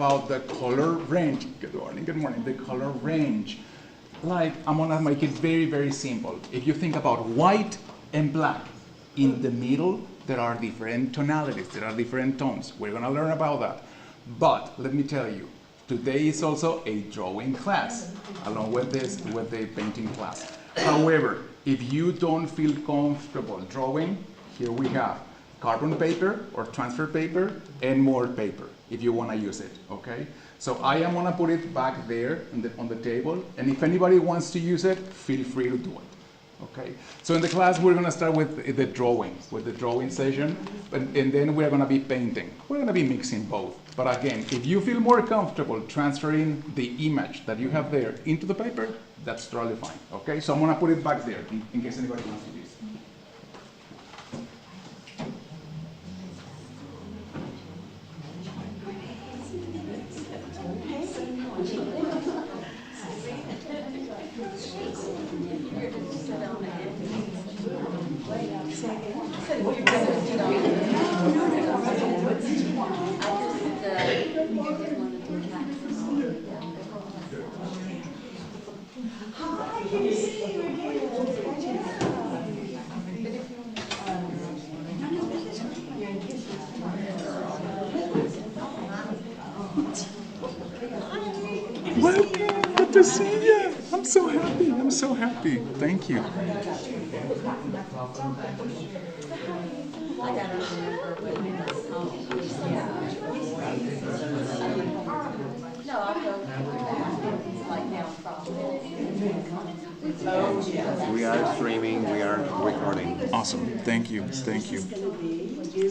about the color range. Good morning, the color range. Like, I'm gonna make it very, very simple. If you think about white and black, in the middle, there are different tonalities, there are different tones. We're gonna learn about that. But let me tell you, today is also a drawing class, along with the painting class. However, if you don't feel comfortable drawing, here we have carbon paper or transfer paper and more paper if you want to use it, okay? So I am going to put it back there on the table, and if anybody wants to use it, feel free to do it, okay? So in the class, we're going to start with the drawing session, and then we're going to be painting. We're going to be mixing both. But again, if you feel more comfortable transferring the image that you have there into the paper, that's totally fine, okay? So I'm going to put it back there in case anybody wants to use it. Welcome, good to see you. I'm so happy. Thank you. We are streaming, we are recording. Awesome, thank you.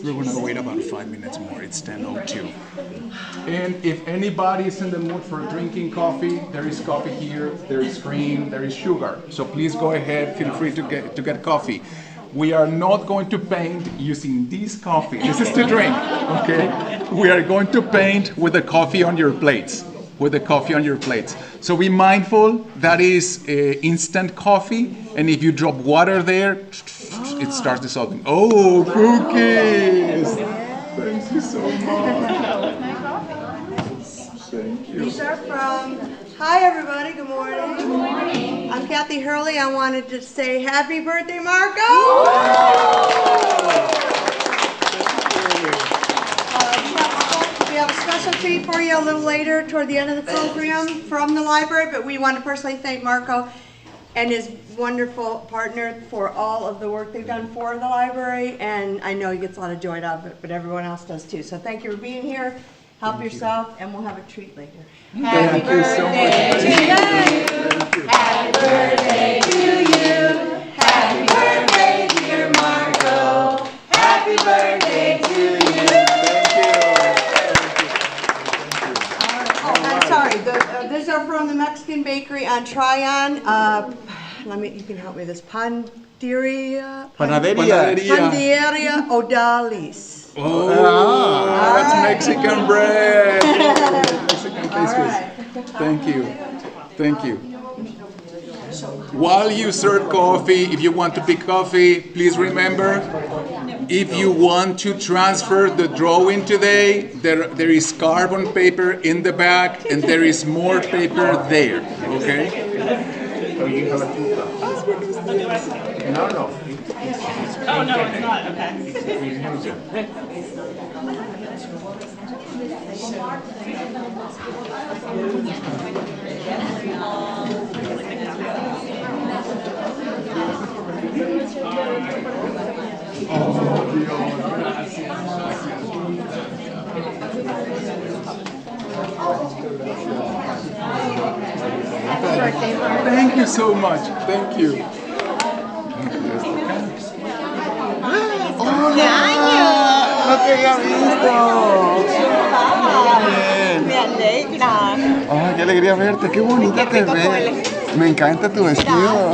We're gonna wait about 5 minutes more, it's 10:02. And if anybody is in the mood for drinking coffee, there is coffee here, there is cream, there is sugar. So please go ahead, feel free to get coffee. We are not going to paint using this coffee. This is to drink, okay? We are going to paint with the coffee on your plates. So be mindful, that is instant coffee, and if you drop water there, it starts dissolving. Oh, cookies! Thank you so much. Thank you. These are from, hi everybody, good morning. Good morning. I'm Kathy Hurley. I wanted to say happy birthday, Marco! We have a special treat for you a little later toward the end of the program from the library, but we want to personally thank Marco and his wonderful partner for all of the work they've done for the library, and I know he gets a lot of joy out of it, but everyone else does too. So thank you for being here. Help yourself, and we'll have a treat later. Happy birthday to you. Happy birthday to you. Happy birthday, dear Marco. Happy birthday to you. I'm sorry. These are from the Mexican bakery on Tryon. You can help me with this. Panaderia Odalis. Oh, that's Mexican bread. Mexican pastries. Thank you. While you serve coffee, if you want to pick coffee, please remember, if you want to transfer the drawing today, there is carbon paper in the back, and there is more paper there. Okay? So you have a tuba. No. Oh, no, it's not. Okay. Thank you so much. Thank you. No te había visto. Me alegra. Ay, qué alegría verte, qué bonita te ves. Me encanta tu vestido.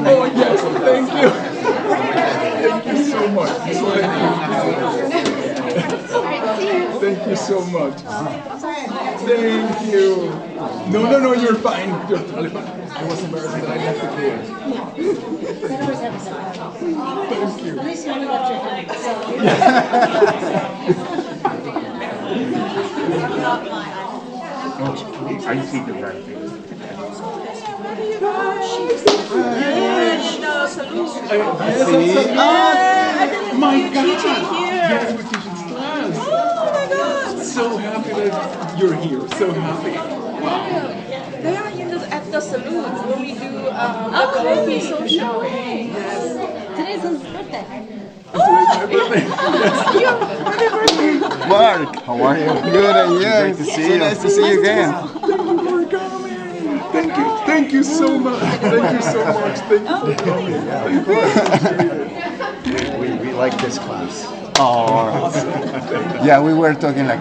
Oh yes, thank you. Thank you so much. Thank you so much. Thank you. No, you're fine. You're totally fine. I was embarrassed that I left it there. Thank you. At least you only left your hand. I see the right thing. My God! Yes, we're teaching class. Oh my God! So happy that you're here. So happy. Wow. They are at the saloon where we do the coffee social. Today's his birthday. Today's my birthday. Mark, how are you? Good, and you? Great to see So you. nice to see you again. Thank you for coming. Thank you so much. Thank you so much. Thank you for coming. We like this class. Oh, yeah, we were talking like,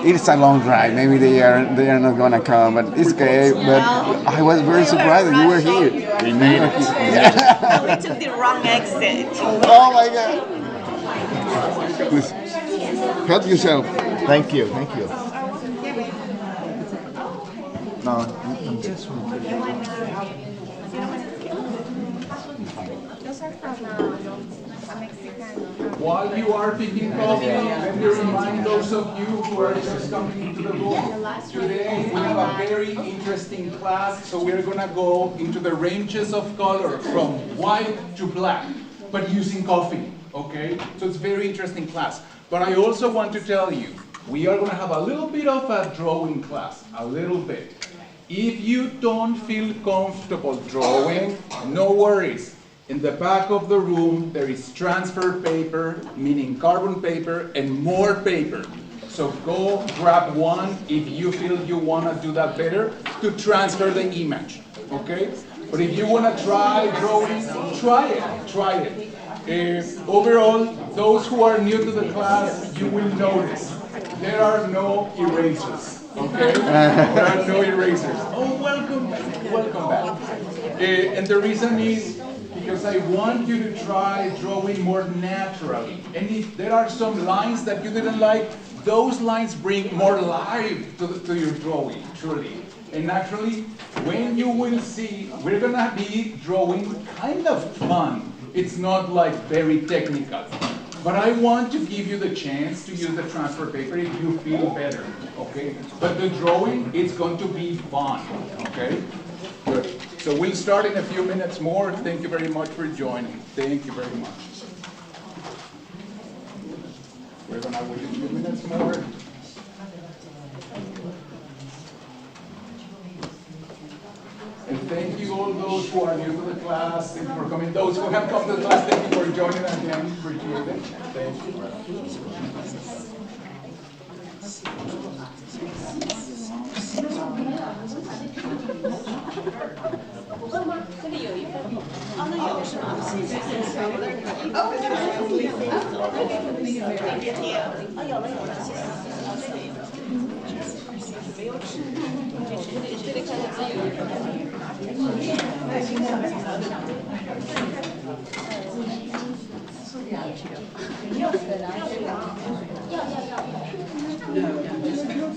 it's a long drive. Maybe they are not gonna come, but it's okay. But I was very surprised that you were here. We made it. We took the wrong exit. Oh my God! Please, help yourself. Thank you. Thank you. No. While you are picking coffee, let me remind those of you who are just coming into the room. Today we have a very interesting class, so we're going to go into the ranges of color from white to black, but using coffee, okay? So it's a very interesting class. But I also want to tell you, we are going to have a little bit of a drawing class, a little bit. If you don't feel comfortable drawing, no worries. In the back of the room, there is transfer paper, meaning carbon paper, and more paper. So go grab one if you feel you want to do that better to transfer the image, okay? But if you want to try drawing, try it. Overall, those who are new to the class, you will notice there are no erasers, okay? There are no erasers. Oh, welcome back. And the reason is, because I want you to try drawing more naturally. And if there are some lines that you didn't like, those lines bring more life to your drawing, truly. And actually, when you will see, we're gonna be drawing kind of fun. It's not like very technical. But I want to give you the chance to use the transfer paper if you feel better, okay? But the drawing, it's going to be fun, okay? Good. So we'll start in a few minutes more. Thank you very much for joining. Thank you very much. We're going to wait a few minutes more. And thank you all those who are new to the class. Thank you for coming. Those who have come to the class, thank you for joining again. Appreciate it. Thank you.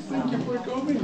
Thank you for coming.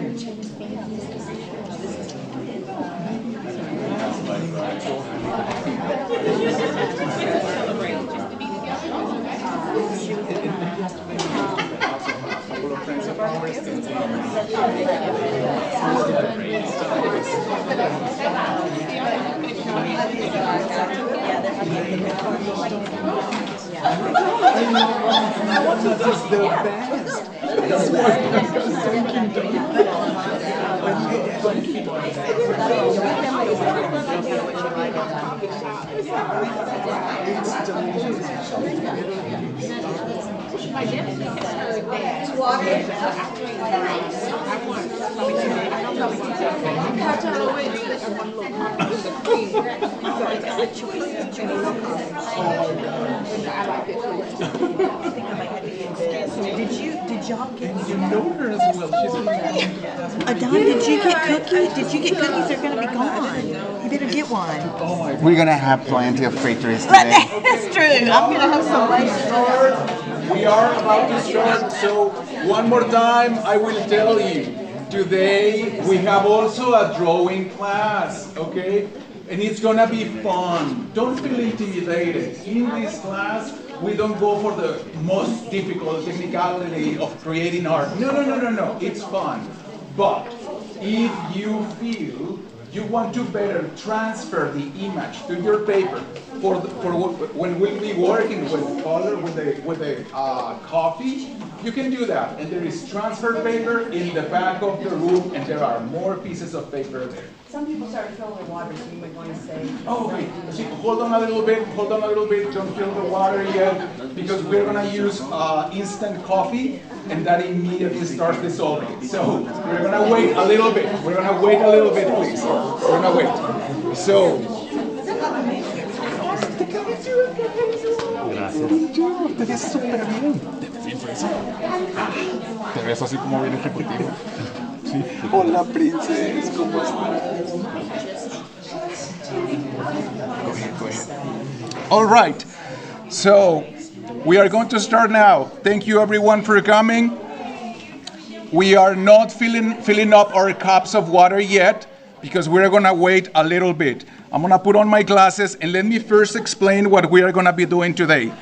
Did y'all get You know her as well. She's Adon, did you get cookies? Did you get cookies? They're gonna be gone. You better get one. oh my God. We're gonna have plenty of pastries today. That's true. I'm gonna have some. We are about to start, so one more time I will tell you. Today we have also a drawing class, okay? And it's gonna be fun. Don't feel intimidated. In this class, we don't go for the most difficult technicality of creating art. No, no, no, no, no. It's fun. But if you feel you want to better transfer the image to your paper when we'll be working with color, with the coffee, you can do that. And there is transfer paper in the back of the room, and there are more pieces of paper there. Some people start filling with water, so you might want to say. Oh, okay. See, hold on a little bit, don't fill the water yet, because we're gonna use instant coffee, and that immediately starts dissolving. So, we're gonna wait a little bit. We're gonna wait a little bit, please. We're gonna wait. So. Te ves súper bien. Te ves así como bien ejecutivo. Sí. Hola, princesa, ¿cómo estás? Go ahead. All right. So, we are going to start now. Thank you, everyone, for coming. We are not filling up our cups of water yet because we're going to wait a little bit. I'm going to put on my glasses and let me first explain what we are going to be doing today.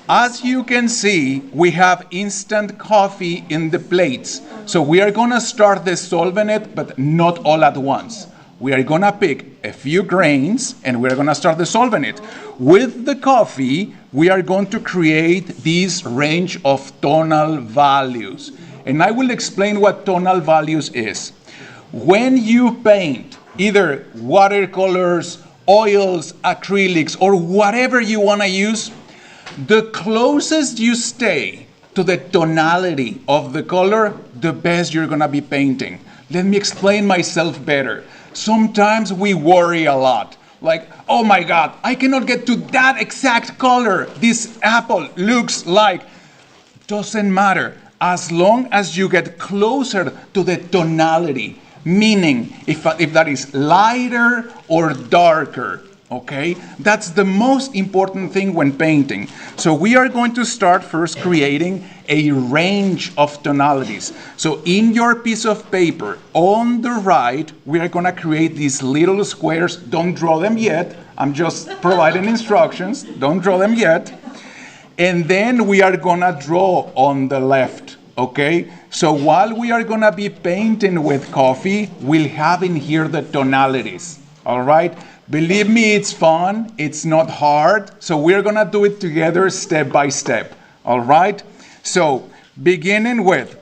As you can see, we have instant coffee in the plates. So we are going to start dissolving it, but not all at once. We are going to pick a few grains and we're going to start dissolving it. With the coffee, we are going to create this range of tonal values. And I will explain what tonal values is. When you paint either watercolors, oils, acrylics, or whatever you want to use, the closest you stay to the tonality of the color, the best you're going to be painting. Let me explain myself better. Sometimes we worry a lot. Like, oh my God, I cannot get to that exact color this apple looks like. Doesn't matter. As long as you get closer to the tonality, meaning if that is lighter or darker, okay? That's the most important thing when painting. So we are going to start first creating a range of tonalities. So in your piece of paper, on the right, we are going to create these little squares. Don't draw them yet. I'm just providing instructions. Don't draw them yet. And then we are going to draw on the left, okay? So while we are going to be painting with coffee, we'll have in here the tonalities, all right? Believe me, it's fun. It's not hard. So we're going to do it together step by step, all right? So beginning with,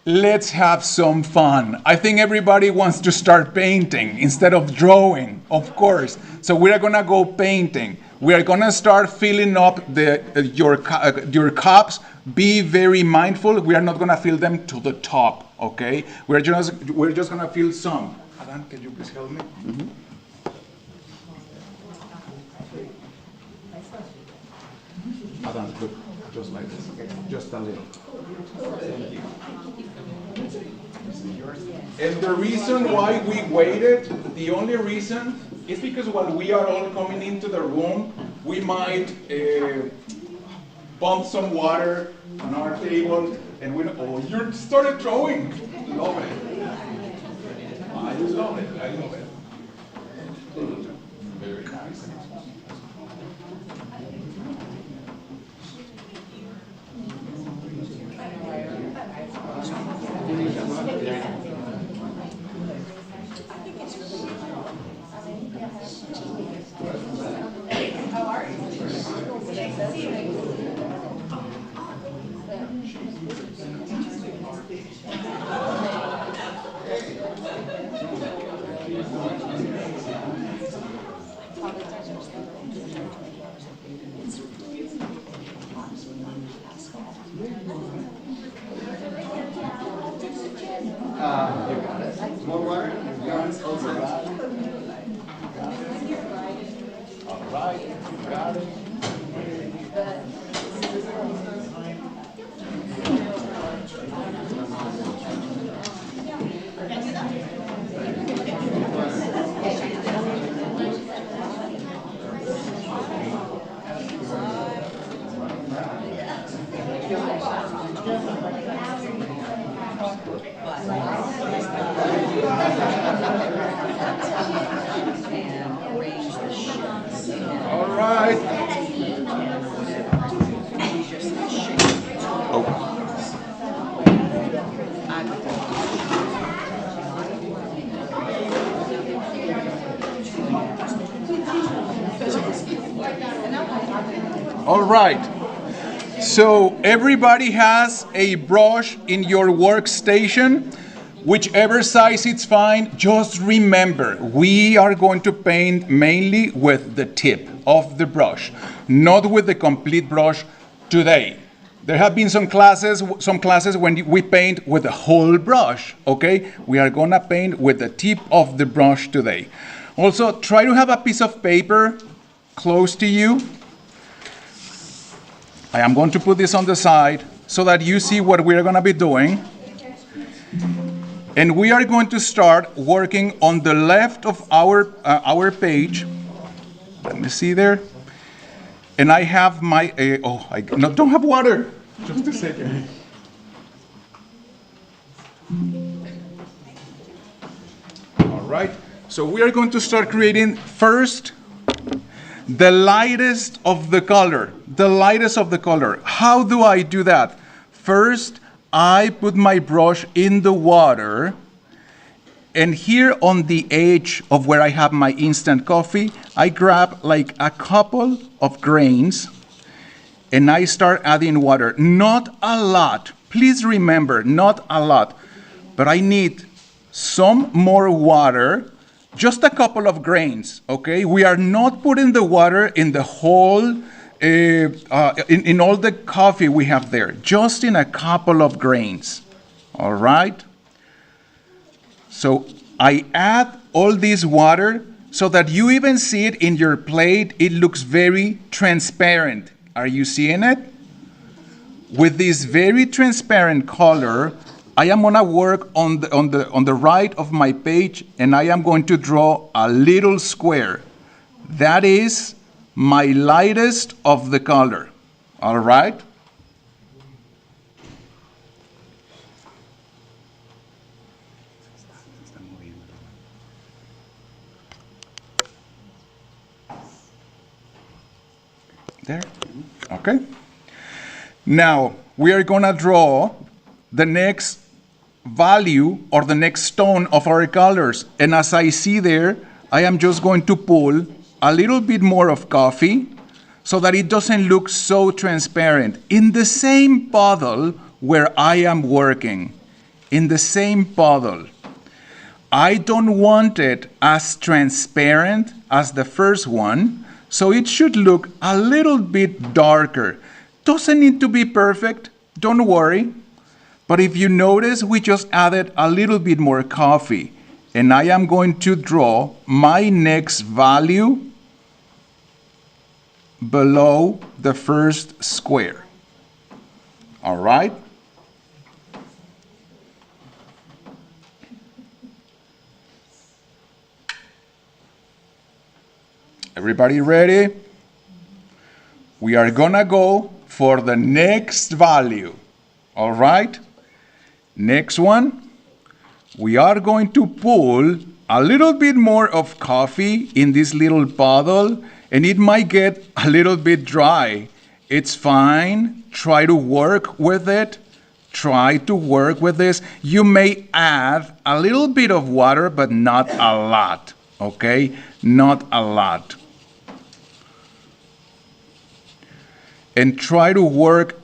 let's have some fun. I think everybody wants to start painting instead of drawing, of course. So we're going to go painting. We are going to start filling up your cups. Be very mindful. We are not going to fill them to the top, okay? We're just going to fill some. Adan, can you please help me? Mm-hmm. Adan, good. Just like this, okay? Just a little. Thank you. And the reason why we waited, the only reason, is because when we are all coming into the room, we might bump some water on our table, and you started drawing. Love it. I love it. I love it. Very nice. You got it. More water? You got it. All right, you got it. All right. All right. So everybody has a brush in your workstation. Whichever size it's fine. Just remember, we are going to paint mainly with the tip of the brush, not with the complete brush today. There have been some classes when we paint with the whole brush, okay? We are gonna paint with the tip of the brush today. Also, try to have a piece of paper close to you. I am going to put this on the side so that you see what we're gonna be doing. And we are going to start working on the left of our page. Let me see there. And I have my, I don't have water. Just a second. All right. So we are going to start creating first the lightest of the color. The lightest of the color. How do I do that? First, I put my brush in the water, and here on the edge of where I have my instant coffee, I grab like a couple of grains and I start adding water. Not a lot. Please remember, not a lot. But I need some more water, just a couple of grains, okay? We are not putting the water in the whole in all the coffee we have there, just in a couple of grains, all right? So I add all this water so that you even see it in your plate. It looks very transparent. Are you seeing it? With this very transparent color, I am gonna work on the right of my page, and I am going to draw a little square. That is my lightest of the color, all right? There, okay. Now, we are gonna draw the next value or the next tone of our colors. And as I see there, I am just going to pull a little bit more of coffee so that it doesn't look so transparent. In the same puddle where I am working, in the same puddle, I don't want it as transparent as the first one, so it should look a little bit darker. Doesn't need to be perfect, don't worry. But if you notice, we just added a little bit more coffee. And I am going to draw my next value below the first square. All right? Everybody ready? We are gonna go for the next value. All right? Next one. We are going to pull a little bit more of coffee in this little puddle, and it might get a little bit dry. It's fine. Try to work with it. Try to work with this. You may add a little bit of water, but not a lot, okay? Not a lot. And try to work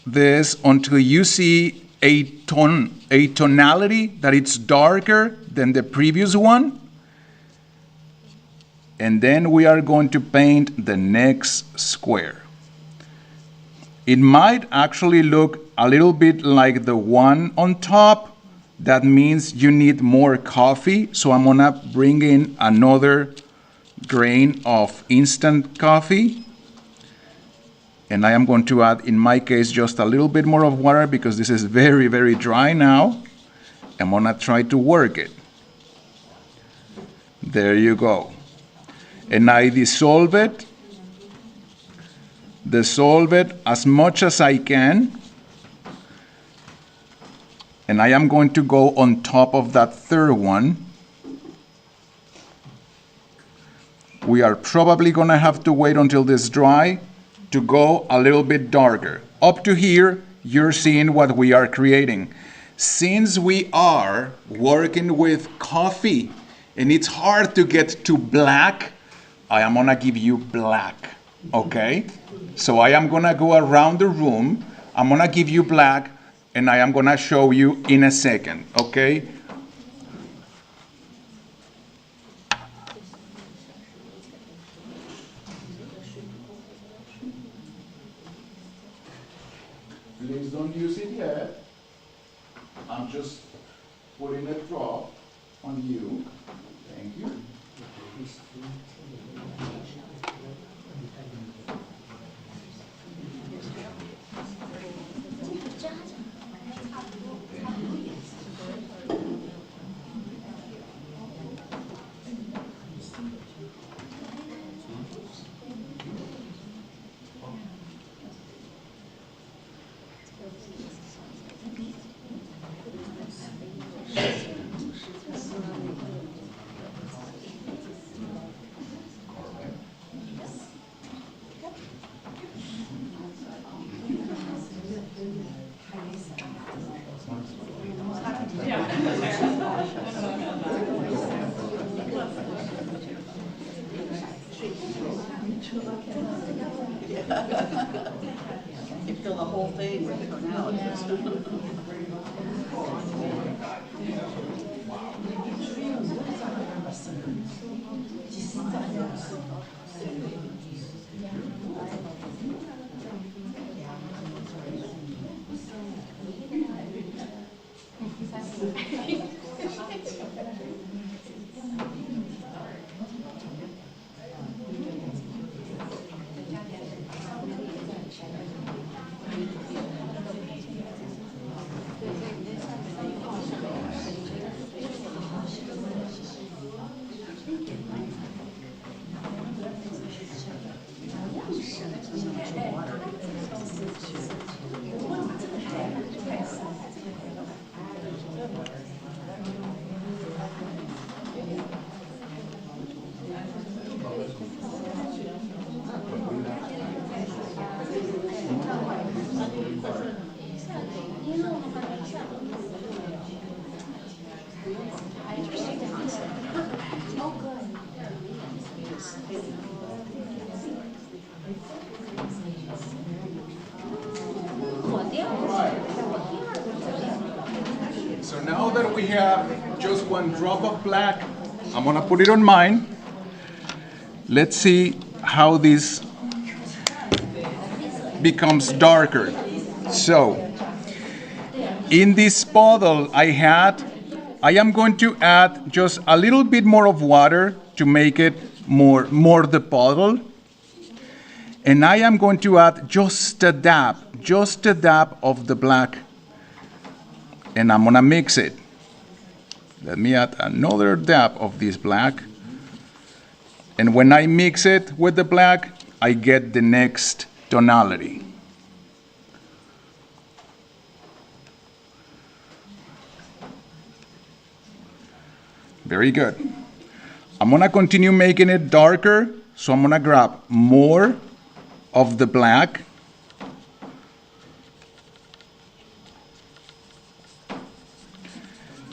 this until you see a tonality that it's darker than the previous one. And then we are going to paint the next square. It might actually look a little bit like the one on top. That means you need more coffee. So I'm gonna bring in another grain of instant coffee. And I am going to add, in my case, just a little bit more of water because this is very, very dry now. I'm gonna try to work it. There you go. And I dissolve it as much as I can. And I am going to go on top of that third one. We are probably gonna have to wait until this dry to go a little bit darker. Up to here, you're seeing what we are creating. Since we are working with coffee and it's hard to get to black, I am gonna give you black, okay? So I am gonna go around the room, I'm gonna give you black, and I am gonna show you in a second, okay? Please don't use it yet. I'm just putting a drop on you. Thank you. You fill the whole thing with tonalities. So now that we have just one drop of black, I'm gonna put it on mine. Let's see how this becomes darker. So, in this bottle I am going to add just a little bit more of water to make it more the bottle. And I am going to add just a dab of the black. And I'm gonna mix it. Let me add another dab of this black. And when I mix it with the black, I get the next tonality. Very good. I'm gonna continue making it darker, so I'm gonna grab more of the black.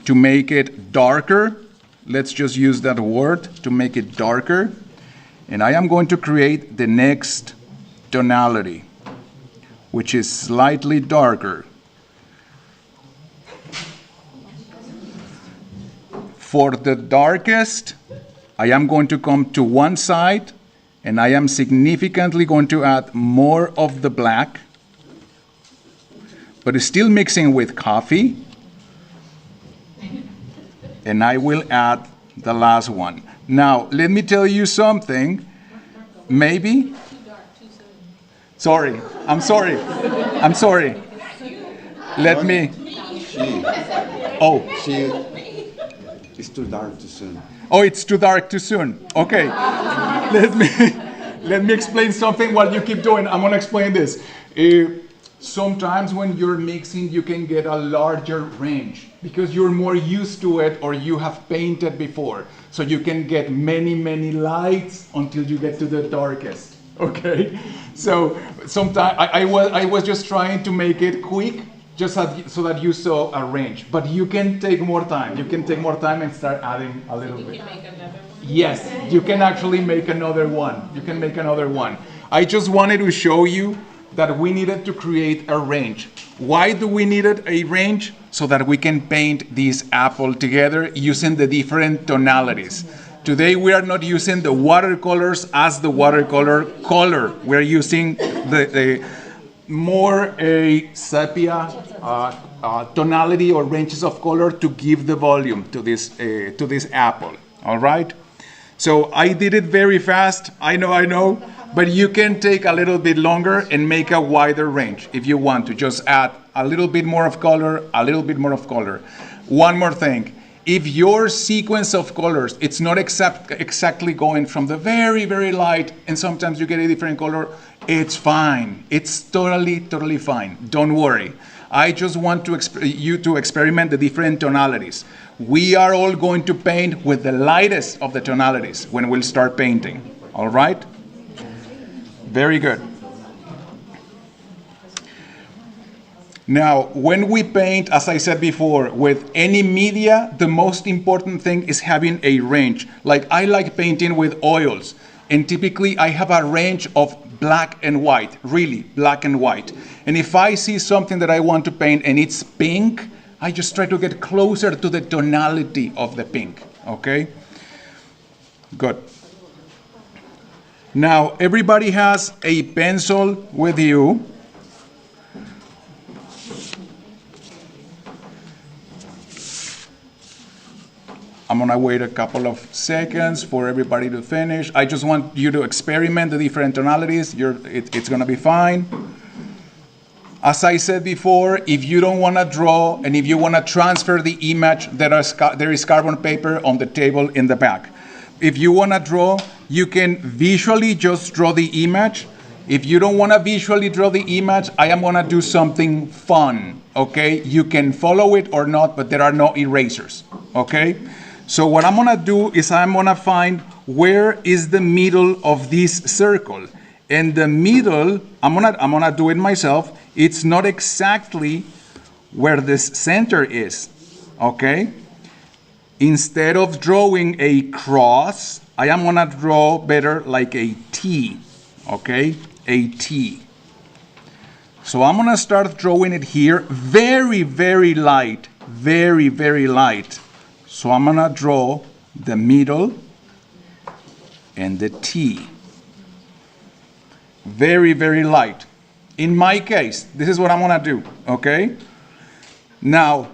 To make it darker, let's just use that word, to make it darker. And I am going to create the next tonality, which is slightly darker. For the darkest, I am going to come to one side, and I am significantly going to add more of the black, but it's still mixing with coffee. And I will add the last one. Now, let me tell you something. Maybe? Sorry, I'm sorry. I'm sorry. Let me. It's too dark too soon. Oh, it's too dark too soon. Okay. Let me explain something while you keep doing. I'm gonna explain this. Sometimes when you're mixing, you can get a larger range because you're more used to it or you have painted before. So you can get many, many lights until you get to the darkest, okay? So sometimes I was just trying to make it quick just so that you saw a range. But you can take more time. You can take more time and start adding a little bit. Yes, you can actually make another one. You can make another one. I just wanted to show you that we needed to create a range. Why do we need a range? So that we can paint this apple together using the different tonalities. Today we are not using the watercolors as the watercolor color. We're using the more a sepia tonality or ranges of color to give the volume to this apple. All right? So I did it very fast. I know. But you can take a little bit longer and make a wider range if you want to. Just add a little bit more of color, a little bit more of color. One more thing. If your sequence of colors, it's not exactly going from the very, very light, and sometimes you get a different color, it's fine. It's totally fine. Don't worry. I just want you to experiment the different tonalities. We are all going to paint with the lightest of the tonalities when we'll start painting. All right? Very good. Now, when we paint, as I said before, with any media, the most important thing is having a range. Like I like painting with oils, and typically I have a range of black and white, really black and white. And if I see something that I want to paint and it's pink, I just try to get closer to the tonality of the pink, okay? Good. Now, everybody has a pencil with you. I'm gonna wait a couple of seconds for everybody to finish. I just want you to experiment the different tonalities. It's gonna be fine. As I said before, if you don't wanna draw and if you wanna transfer the image, there is carbon paper on the table in the back. If you wanna draw, you can visually just draw the image. If you don't wanna visually draw the image, I am gonna do something fun, okay? You can follow it or not, but there are no erasers, okay? So what I'm gonna do is I'm gonna find where is the middle of this circle. And the middle, I'm gonna do it myself. It's not exactly where this center is, okay? Instead of drawing a cross, I am gonna draw better like a T, okay? A T. So I'm gonna start drawing it here, very, very light, very, very light. So I'm gonna draw the middle and the T. Very, very light. In my case, this is what I'm gonna do, okay? Now,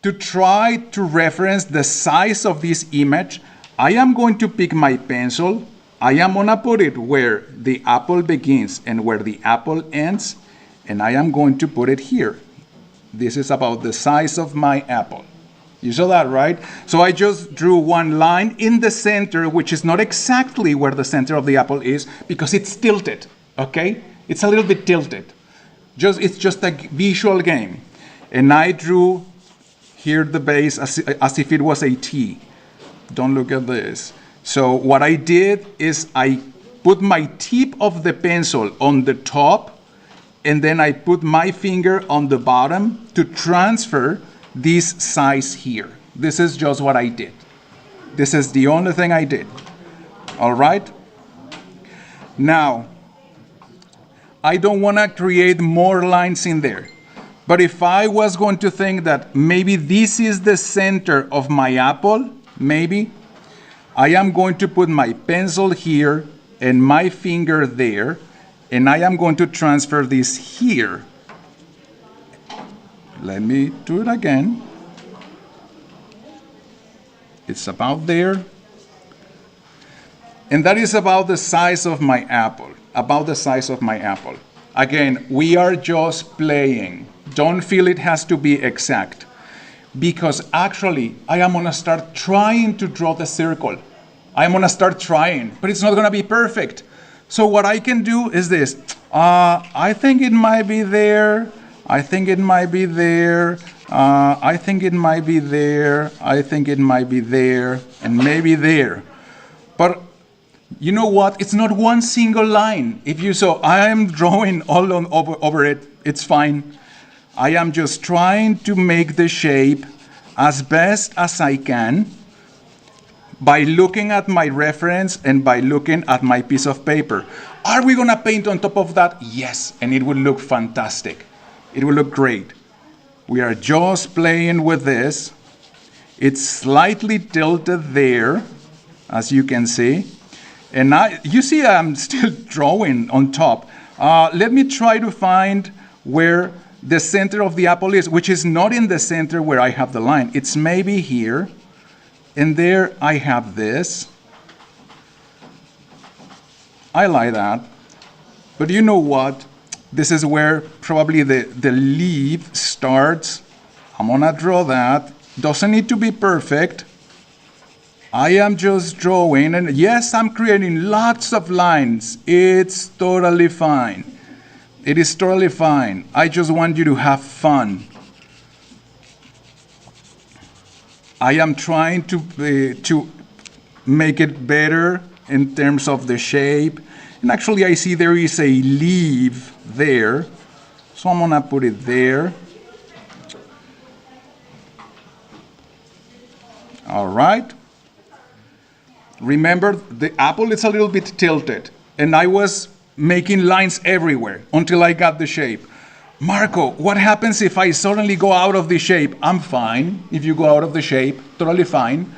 to try to reference the size of this image, I am going to pick my pencil. I am gonna put it where the apple begins and where the apple ends, and I am going to put it here. This is about the size of my apple. You saw that, right? So I just drew one line in the center, which is not exactly where the center of the apple is because it's tilted, okay? It's a little bit tilted. It's just a visual game. And I drew here the base as if it was a T. Don't look at this. So what I did is I put my tip of the pencil on the top, and then I put my finger on the bottom to transfer this size here. This is just what I did. This is the only thing I did. All right? Now, I don't want to create more lines in there. But if I was going to think that maybe this is the center of my apple, maybe, I am going to put my pencil here and my finger there, and I am going to transfer this here. Let me do it again. It's about there. And that is about the size of my apple. About the size of my apple. Again, we are just playing. Don't feel it has to be exact. Because actually, I am gonna start trying to draw the circle. I'm gonna start trying, but it's not gonna be perfect. So what I can do is this. I think it might be there. I think it might be there. I think it might be there. I think it might be there. And maybe there. But you know what? It's not one single line. If you saw, I am drawing all over it. It's fine. I am just trying to make the shape as best as I can by looking at my reference and by looking at my piece of paper. Are we going to paint on top of that? Yes, and it will look fantastic. It will look great. We are just playing with this. It's slightly tilted there, as you can see. And you see I'm still drawing on top. Let me try to find where the center of the apple is, which is not in the center where I have the line. It's maybe here. And there I have this. I like that. But you know what? This is where probably the leaf starts. I'm gonna draw that. Doesn't need to be perfect. I am just drawing, and yes, I'm creating lots of lines. It's totally fine. It is totally fine. I just want you to have fun. I am trying to make it better in terms of the shape. And actually, I see there is a leaf there. So I'm gonna put it there. All right. Remember, the apple is a little bit tilted. And I was making lines everywhere until I got the shape. Marco, what happens if I suddenly go out of the shape? I'm fine if you go out of the shape, totally fine.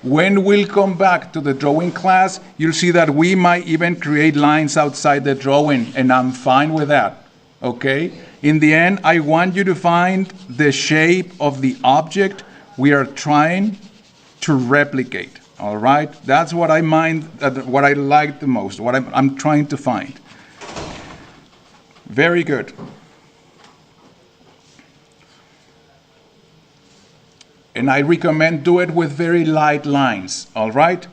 When we'll come back to the drawing class, you'll see that we might even create lines outside the drawing, and I'm fine with that, okay? In the end, I want you to find the shape of the object we are trying to replicate, all right? That's what I what I like the most, what I'm trying to find. Very good. And I recommend do it with very light lines, all right?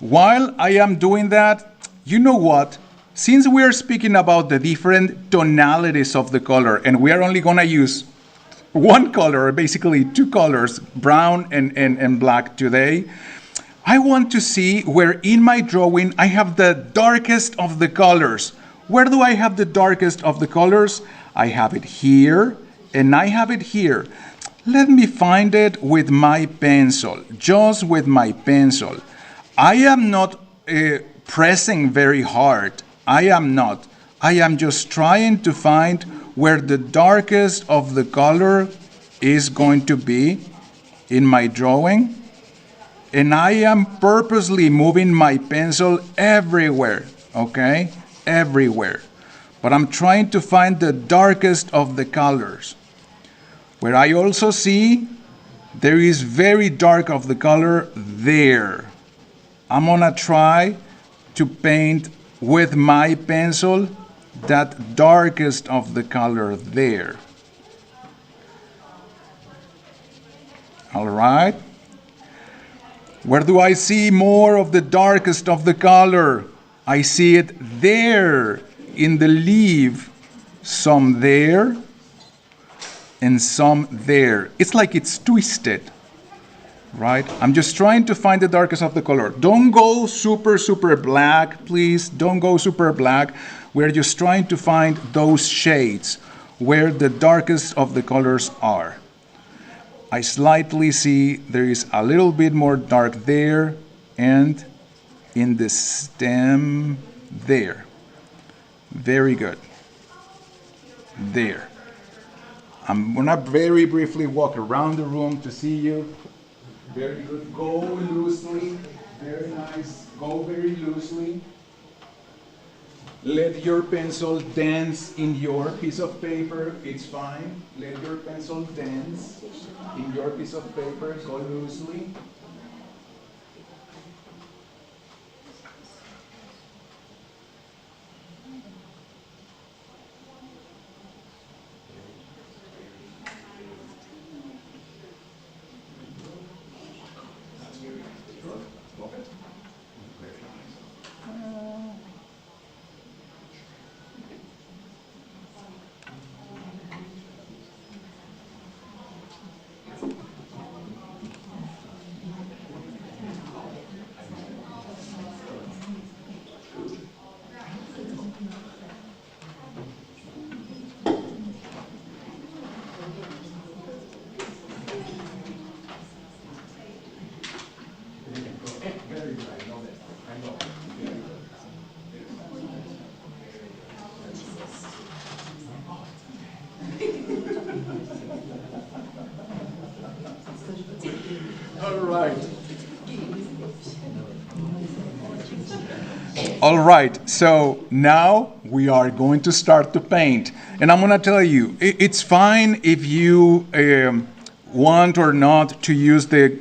While I am doing that, you know what? Since we are speaking about the different tonalities of the color, and we are only gonna use one color, or basically two colors, brown and black today, I want to see where in my drawing I have the darkest of the colors. Where do I have the darkest of the colors? I have it here, and I have it here. Let me find it with my pencil, just with my pencil. I am not pressing very hard. I am not. I am just trying to find where the darkest of the color is going to be in my drawing. And I am purposely moving my pencil everywhere, okay? Everywhere. But I'm trying to find the darkest of the colors. Where I also see there is very dark of the color there. I'm gonna try to paint with my pencil that darkest of the color there. All right. Where do I see more of the darkest of the color? I see it there in the leaf, some there, and some there. It's like it's twisted, right? I'm just trying to find the darkest of the color. Don't go super, super black, please. Don't go super black. We're just trying to find those shades where the darkest of the colors are. I slightly see there is a little bit more dark there and in the stem there. Very good. There. I'm gonna very briefly walk around the room to see you. Very good. Go loosely. Very nice. Go very loosely. Let your pencil dance in your piece of paper. It's fine. Let your pencil dance in your piece of paper. Go loosely. All right. All right, so now we are going to start to paint. And I'm going to tell you, it's fine if you want or not to use the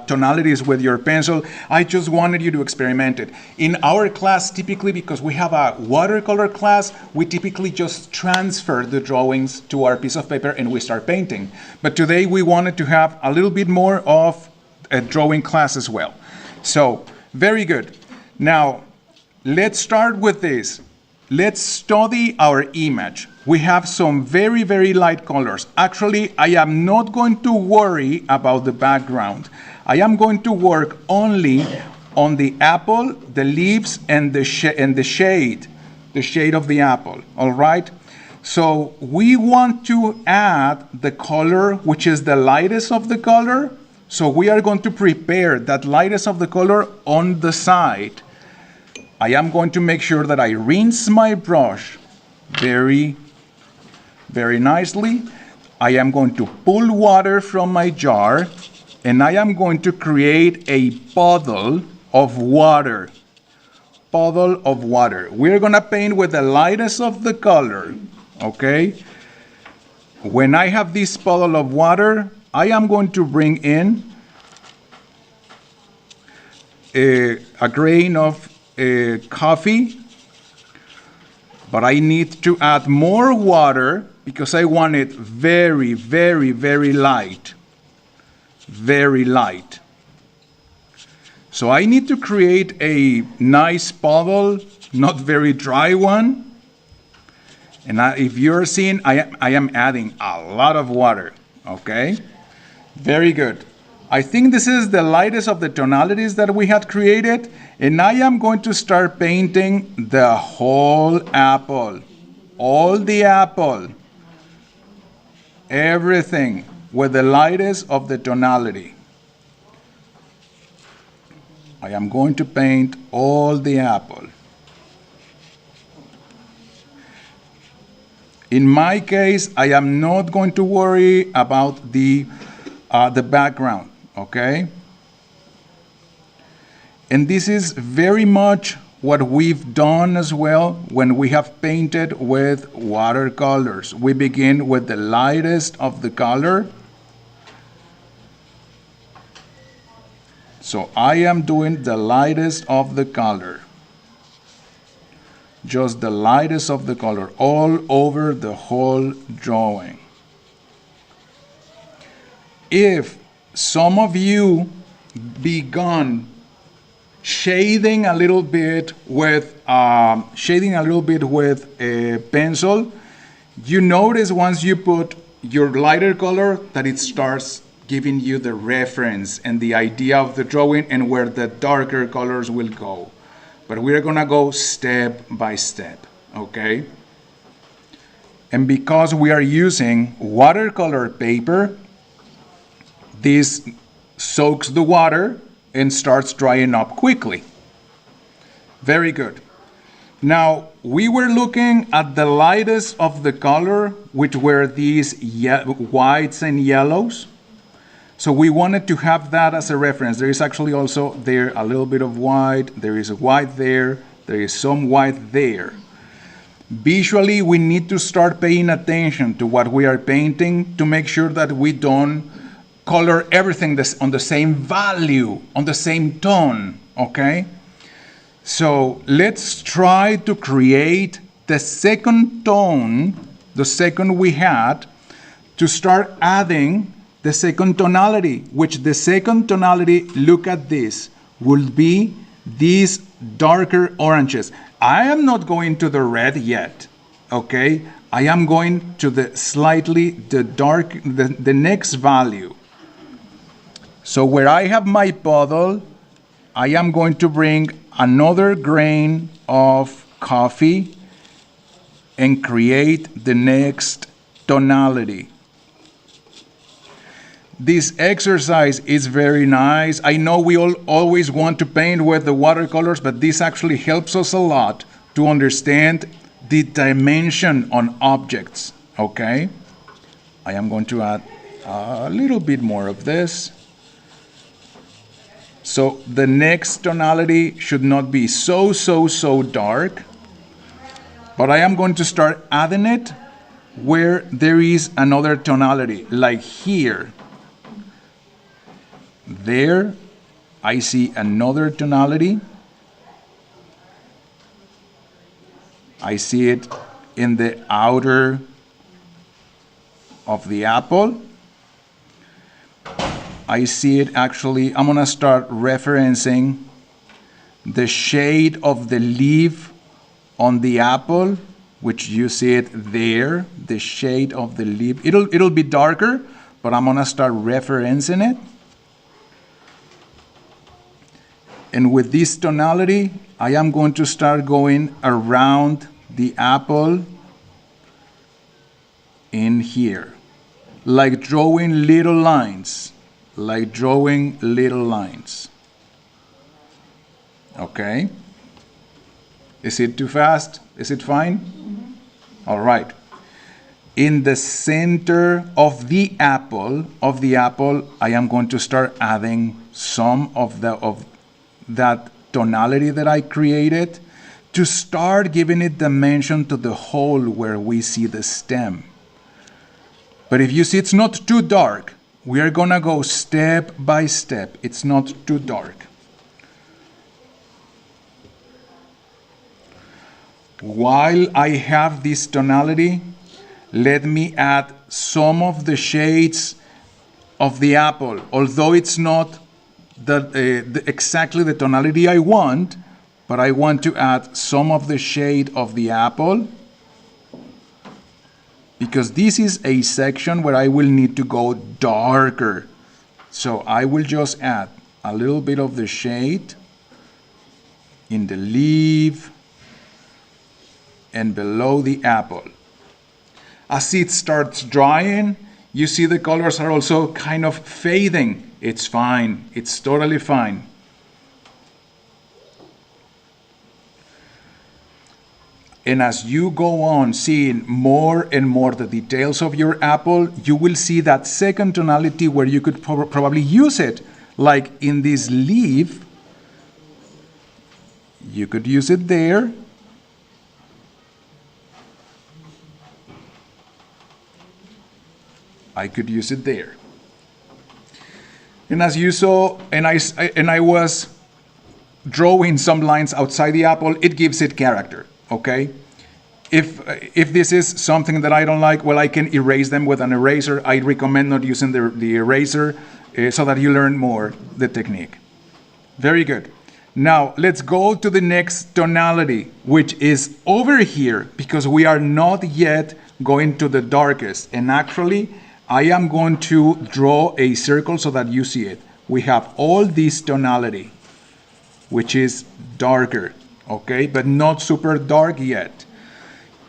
tonalities with your pencil. I just wanted you to experiment it. In our class, typically, because we have a watercolor class, we typically just transfer the drawings to our piece of paper and we start painting. But today we wanted to have a little bit more of a drawing class as well. So, very good. Now, let's start with this. Let's study our image. We have some very, very light colors. Actually, I am not going to worry about the background. I am going to work only on the apple, the leaves, and the shade of the apple, all right? So we want to add the color, which is the lightest of the color. So we are going to prepare that lightest of the color on the side. I am going to make sure that I rinse my brush very, very nicely. I am going to pull water from my jar, and I am going to create a puddle of water. Puddle of water. We're going to paint with the lightest of the color, okay? When I have this puddle of water, I am going to bring in a grain of coffee, but I need to add more water because I want it very, very, very light. Very light. So I need to create a nice puddle, not very dry one. And if you're seeing, I am adding a lot of water, okay? Very good. I think this is the lightest of the tonalities that we had created, and I am going to start painting the whole apple, all the apple, everything with the lightest of the tonality. I am going to paint all the apple. In my case, I am not going to worry about the background, okay? And this is very much what we've done as well when we have painted with watercolors. We begin with the lightest of the color. So I am doing the lightest of the color. Just the lightest of the color all over the whole drawing. If some of you begun shading a little bit with a pencil, you notice once you put your lighter color that it starts giving you the reference and the idea of the drawing and where the darker colors will go. But we're gonna go step by step, okay? And because we are using watercolor paper, this soaks the water and starts drying up quickly. Very good. Now, we were looking at the lightest of the color, which were these whites and yellows. So we wanted to have that as a reference. There is actually also there a little bit of white. There is a white there. There is some white there. Visually, we need to start paying attention to what we are painting to make sure that we don't color everything on the same value, on the same tone, okay? So let's try to create the second tone, the second we had, to start adding the second tonality, which the second tonality, look at this, will be these darker oranges. I am not going to the red yet, okay? I am going to the next value. So where I have my puddle, I am going to bring another grain of coffee and create the next tonality. This exercise is very nice. I know we all always want to paint with the watercolors, but this actually helps us a lot to understand the dimension on objects, okay? I am going to add a little bit more of this. So the next tonality should not be so dark, but I am going to start adding it where there is another tonality, like here. There, I see another tonality. I see it in the outer of the apple. I see it actually, I'm gonna start referencing the shade of the leaf on the apple, which you see it there, the shade of the leaf. It'll be darker, but I'm gonna start referencing it. And with this tonality, I am going to start going around the apple in here, like drawing little lines, Okay? Is it too fast? Is it fine? Mm-hmm. All right. In the center of the apple, I am going to start adding some of that tonality that I created to start giving it dimension to the hole where we see the stem. But if you see it's not too dark, we are gonna go step by step. It's not too dark. While I have this tonality, let me add some of the shades of the apple. Although it's not exactly the tonality I want, but I want to add some of the shade of the apple, because this is a section where I will need to go darker. So I will just add a little bit of the shade in the leaf and below the apple. As it starts drying, you see the colors are also kind of fading. It's fine. It's totally fine. And as you go on seeing more and more the details of your apple, you will see that second tonality where you could probably use it. Like in this leaf, you could use it there. I could use it there. And as you saw, and I was drawing some lines outside the apple, it gives it character, okay? If this is something that I don't like, well, I can erase them with an eraser. I recommend not using the eraser so that you learn more the technique. Very good. Now, let's go to the next tonality, which is over here, because we are not yet going to the darkest. And actually, I am going to draw a circle so that you see it. We have all this tonality, which is darker, okay, but not super dark yet.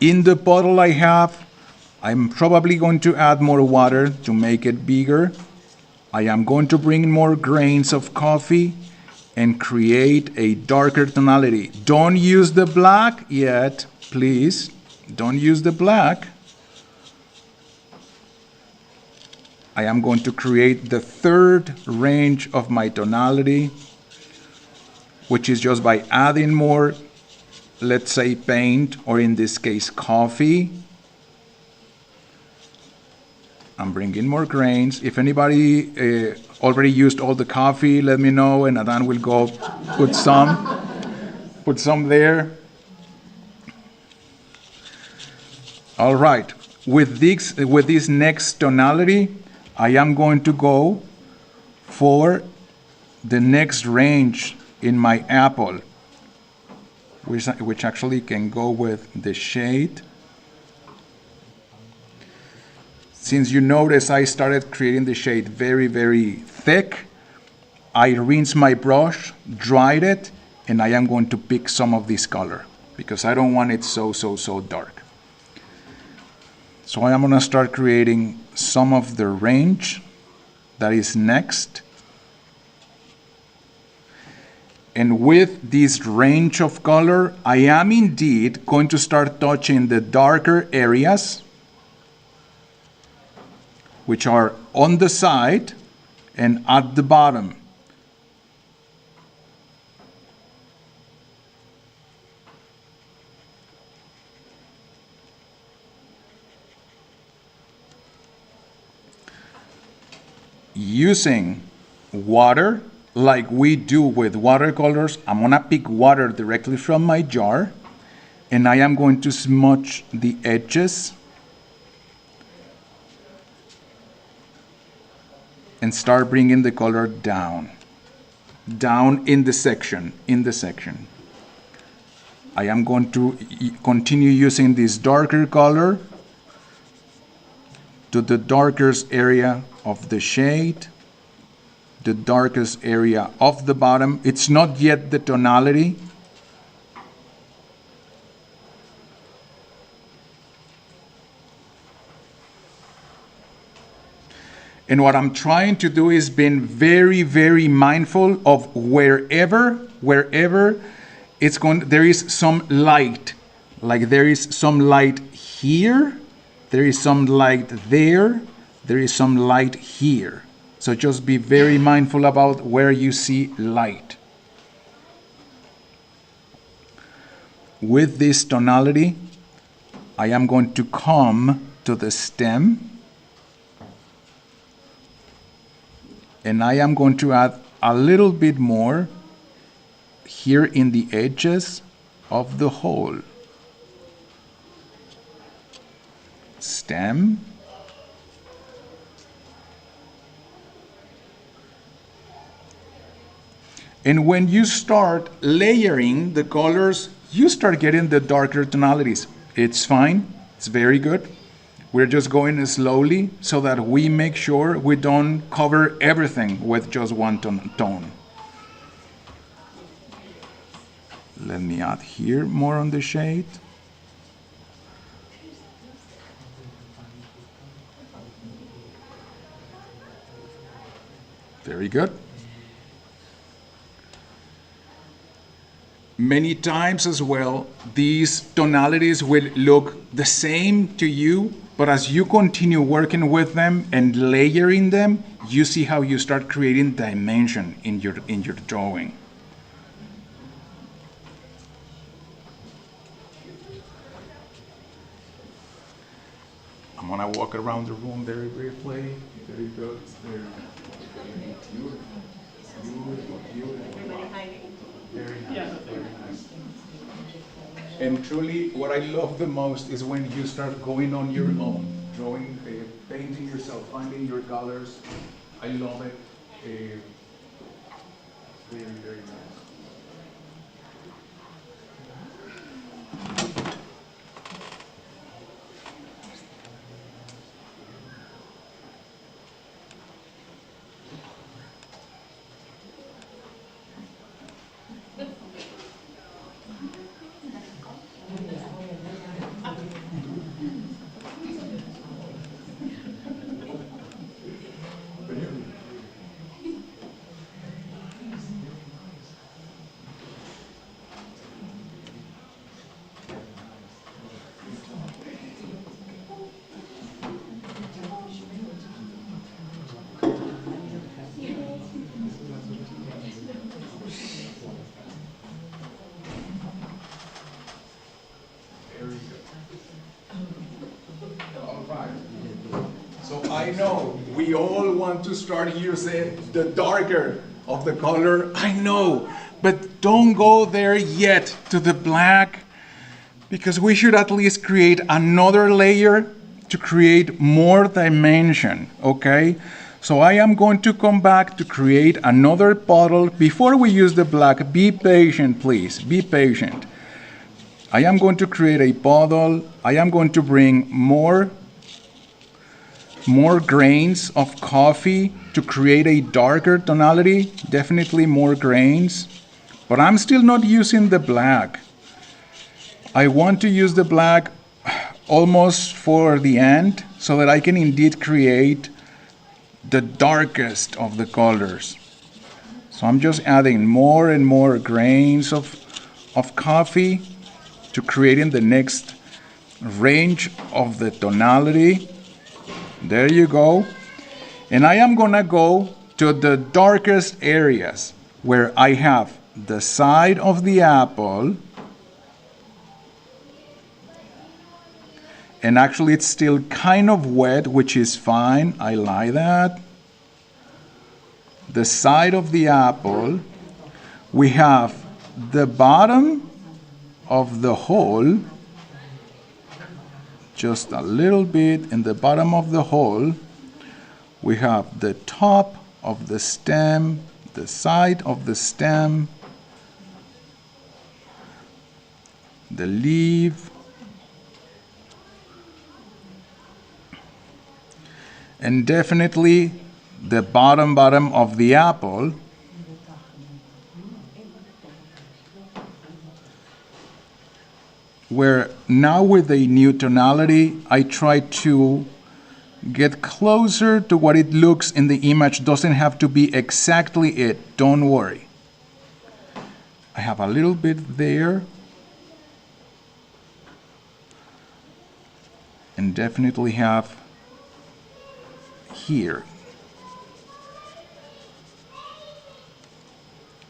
In the bottle I'm probably going to add more water to make it bigger. I am going to bring more grains of coffee and create a darker tonality. Don't use the black yet, please. Don't use the black. I am going to create the third range of my tonality, which is just by adding more, let's say, paint, or in this case, coffee. I'm bringing more grains. If anybody already used all the coffee, let me know, and Adan will go put some there. All right. With this next tonality, I am going to go for the next range in my apple, which actually can go with the shade. Since you notice I started creating the shade very, very thick, I rinsed my brush, dried it, and I am going to pick some of this color because I don't want it so dark. So I am going to start creating some of the range. that is next. And with this range of color, I am indeed going to start touching the darker areas, which are on the side and at the bottom. Using water, like we do with watercolors, I'm gonna pick water directly from my jar, and I am going to smudge the edges and start bringing the color down in the section, I am going to continue using this darker color to the darkest area of the shade, the darkest area of the bottom. It's not yet the tonality. And what I'm trying to do is being very, very mindful of wherever it's going, there is some light. Like there is some light here, there is some light there, there is some light here. So just be very mindful about where you see light. With this tonality, I am going to come to the stem, and I am going to add a little bit more here in the edges of the whole. Stem. And when you start layering the colors, you start getting the darker tonalities. It's fine, it's very good. We're just going slowly so that we make sure we don't cover everything with just one tone. Let me add here more on the shade. Very good. Many times as well, these tonalities will look the same to you, but as you continue working with them and layering them, you see how you start creating dimension in your drawing. I'm gonna walk around the room very briefly. Very good. Very beautiful. Beautiful. Very nice. Very nice. And truly, what I love the most is when you start going on your own, drawing, painting yourself, finding your colors. I love it. Very, very nice. I know we all want to start using the darker of the color, I know, but don't go there yet to the black, because we should at least create another layer to create more dimension, okay? So I am going to come back to create another puddle. Before we use the black, be patient, please, be patient. I am going to create a puddle. I am going to bring more grains of coffee to create a darker tonality, definitely more grains, but I'm still not using the black. I want to use the black almost for the end so that I can indeed create the darkest of the colors. So I'm just adding more and more grains of coffee to creating the next range of the tonality. There you go. And I am gonna go to the darkest areas where I have the side of the apple, and actually it's still kind of wet, which is fine. I like that. The side of the apple, we have the bottom of the hole, just a little bit in the bottom of the hole. We have the top of the stem, the side of the stem, the leaf, and definitely the bottom of the apple. Where now with the new tonality, I try to get closer to what it looks in the image. Doesn't have to be exactly it, don't worry. I have a little bit there. And definitely have here.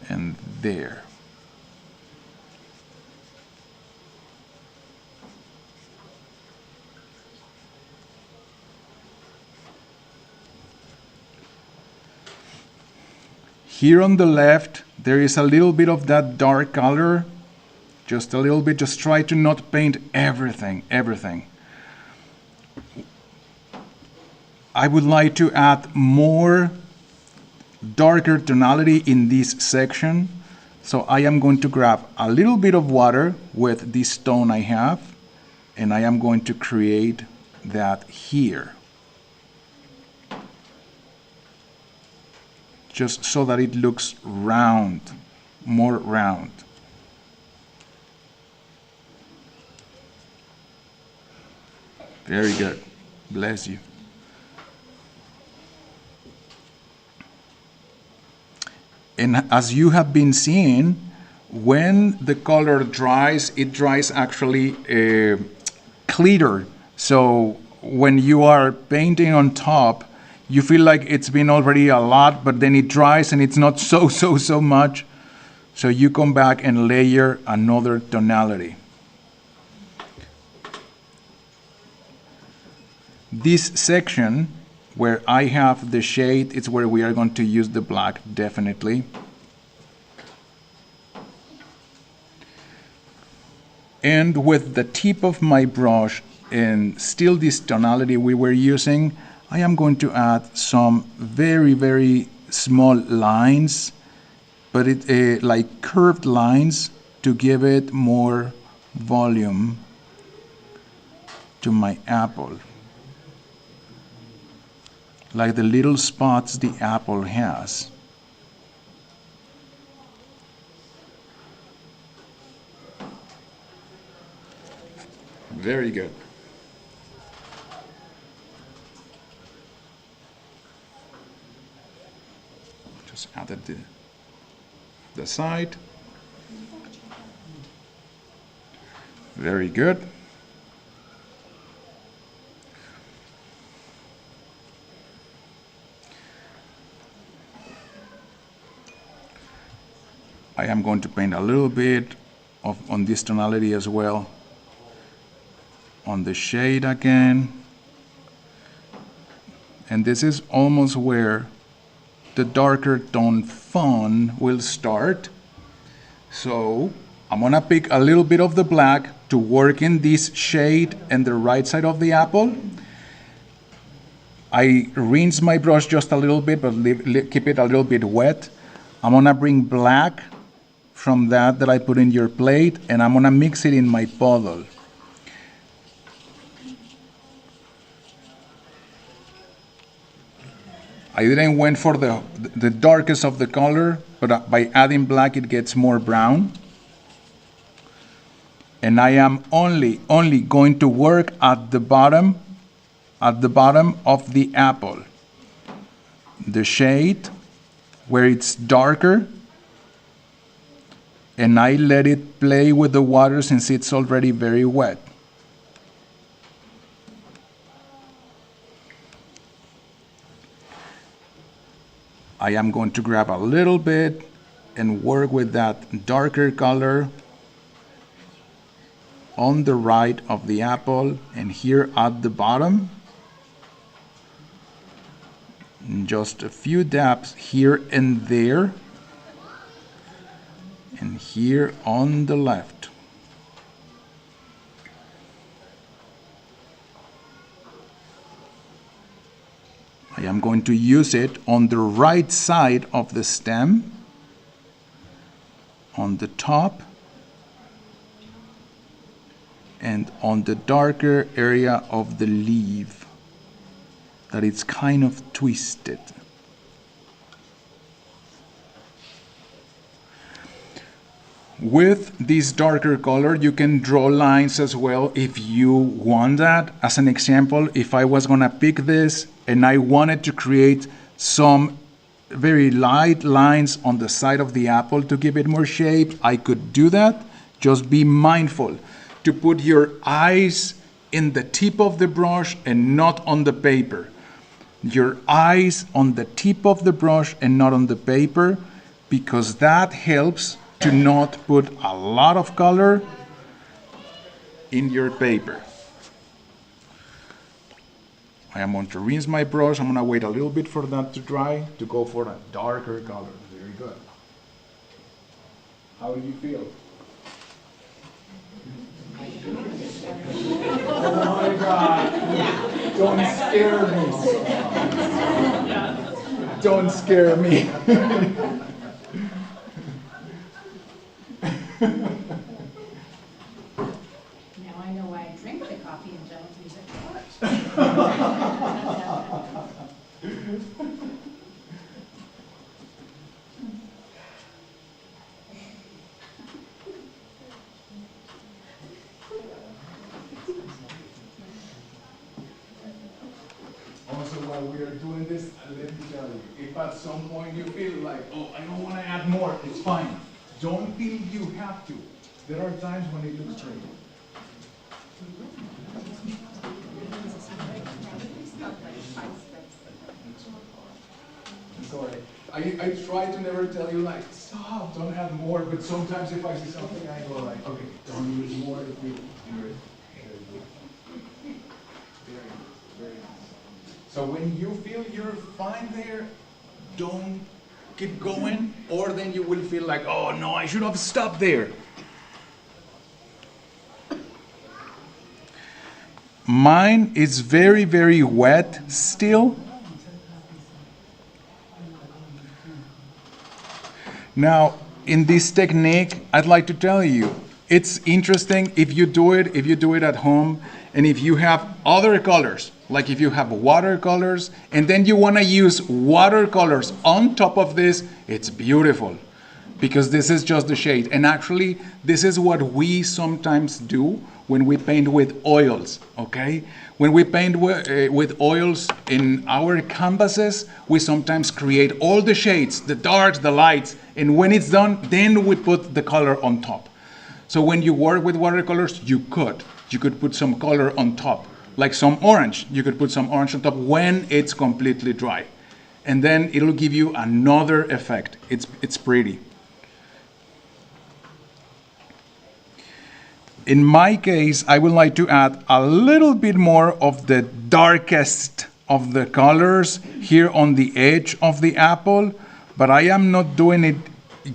And there. Here on the left, there is a little bit of that dark color, just a little bit. Just try to not paint everything. I would like to add more darker tonality in this section. So I am going to grab a little bit of water with this tone I have, and I am going to create that here. Just so that it looks round, more round. Very good. Bless you. And as you have been seeing, when the color dries, it dries actually clearer. So when you are painting on top, you feel like it's been already a lot, but then it dries and it's not so much. So you come back and layer another tonality. This section where I have the shade, it's where we are going to use the black, definitely. And with the tip of my brush and still this tonality we were using, I am going to add some very small lines, but it like curved lines to give it more volume to my apple. Like the little spots the apple has. Very good. Just added the side. Very good. I am going to paint a little bit on this tonality as well. On the shade again. And this is almost where the darker tone fawn will start. So I'm gonna pick a little bit of the black to work in this shade and the right side of the apple. I rinse my brush just a little bit, but keep it a little bit wet. I'm gonna bring black from that I put in your plate, and I'm gonna mix it in my puddle. I didn't went for the darkest of the color, but by adding black it gets more brown. And I am only going to work at the bottom of the apple. the shade where it's darker, and I let it play with the water since it's already very wet. I am going to grab a little bit and work with that darker color on the right of the apple and here at the bottom. And just a few dabs here and there, and here on the left. I am going to use it on the right side of the stem, on the top, and on the darker area of the leaf, that it's kind of twisted. With this darker color, you can draw lines as well if you want that. As an example, if I was gonna pick this and I wanted to create some very light lines on the side of the apple to give it more shape, I could do that. Just be mindful to put your eyes in the tip of the brush and not on the paper. Your eyes on the tip of the brush and not on the paper, because that helps to not put a lot of color in your paper. I am going to rinse my brush. I'm going to wait a little bit for that to dry to go for a darker color. Very good. How do you feel? Oh my God. Don't scare me. Don't scare me. Now I know why I drink the coffee and don't use it for art. Also, while we are doing this, let me tell you, if at some point you feel like, oh, I don't want to add more, it's fine. Don't feel you have to. There are times when it looks great. Sorry. I try to never tell you like, stop, don't add more, but sometimes if I see something, I go like, okay, don't use more if you do it. Very nice. So when you feel you're fine there, don't keep going, or then you will feel like, oh no, I should have stopped there. Mine is very, very wet still. Now, in this technique, I'd like to tell you, it's interesting if you do it at home, and if you have other colors, like if you have watercolors, and then you want to use watercolors on top of this, it's beautiful, because this is just the shade. And actually, this is what we sometimes do when we paint with oils, okay? When we paint with oils in our canvases, we sometimes create all the shades, the darks, the lights, and when it's done, then we put the color on top. So when you work with watercolors, you could put some color on top, like some orange. You could put some orange on top when it's completely dry. And then it'll give you another effect. It's pretty. In my case, I would like to add a little bit more of the darkest of the colors here on the edge of the apple, but I am not doing it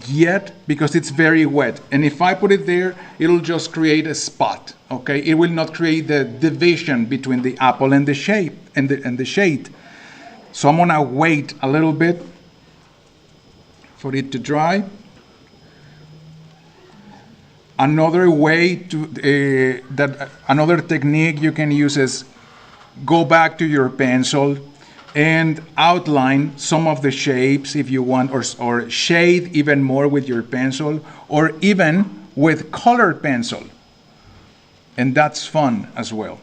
yet because it's very wet. And if I put it there, it'll just create a spot, okay? It will not create the division between the apple and the shape and the shade. So I'm gonna wait a little bit for it to dry. Another way to another technique you can use is go back to your pencil and outline some of the shapes if you want, or shade even more with your pencil, or even with colored pencil. And that's fun as well.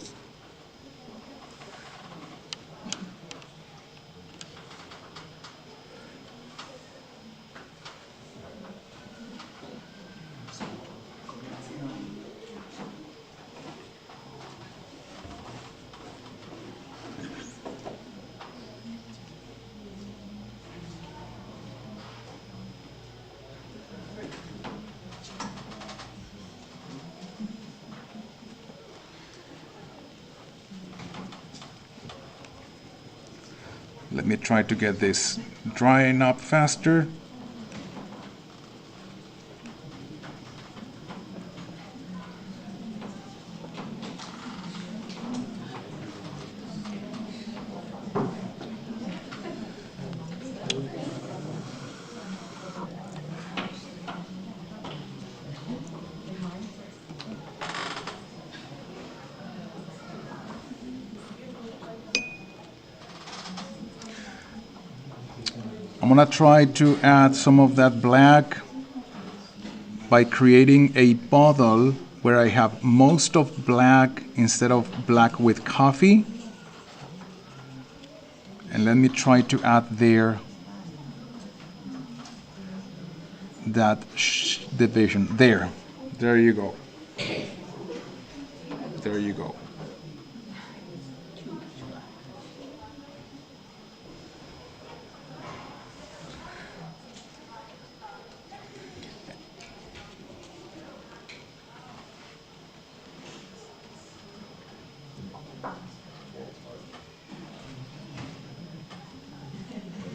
me try to get this drying up faster. I'm gonna try to add some of that black by creating a bottle where I have most of black instead of black with coffee. And let me try to add there that division. There you go. There you go.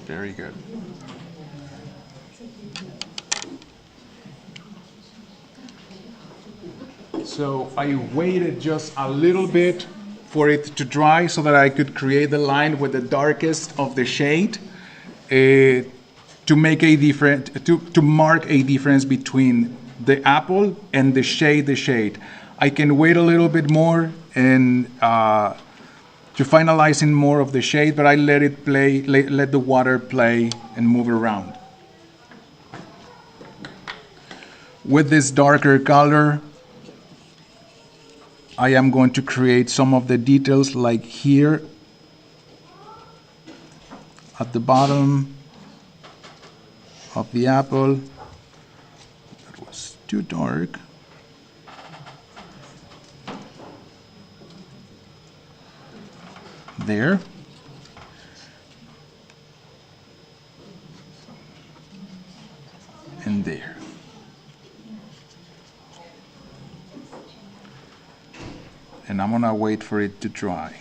Very good. So I waited just a little bit for it to dry so that I could create the line with the darkest of the shade to make a to mark a difference between the apple and the shade. I can wait a little bit more and to finalizing more of the shade, but I let it play, let the water play and move around. With this darker color, I am going to create some of the details like here at the bottom of the apple. That was too dark. There. And there. And I'm gonna wait for it to dry.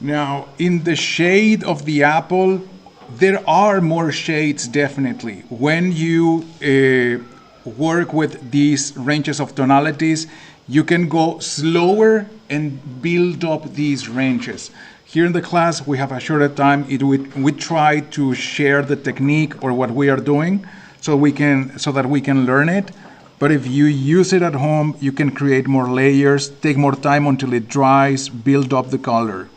Now, in the shade of the apple, there are more shades definitely. When you work with these ranges of tonalities, you can go slower and build up these ranges. Here in the class, we have a shorter time. We try to share the technique or what we are doing so that we can learn it. But if you use it at home, you can create more layers, take more time until it dries, build up the color.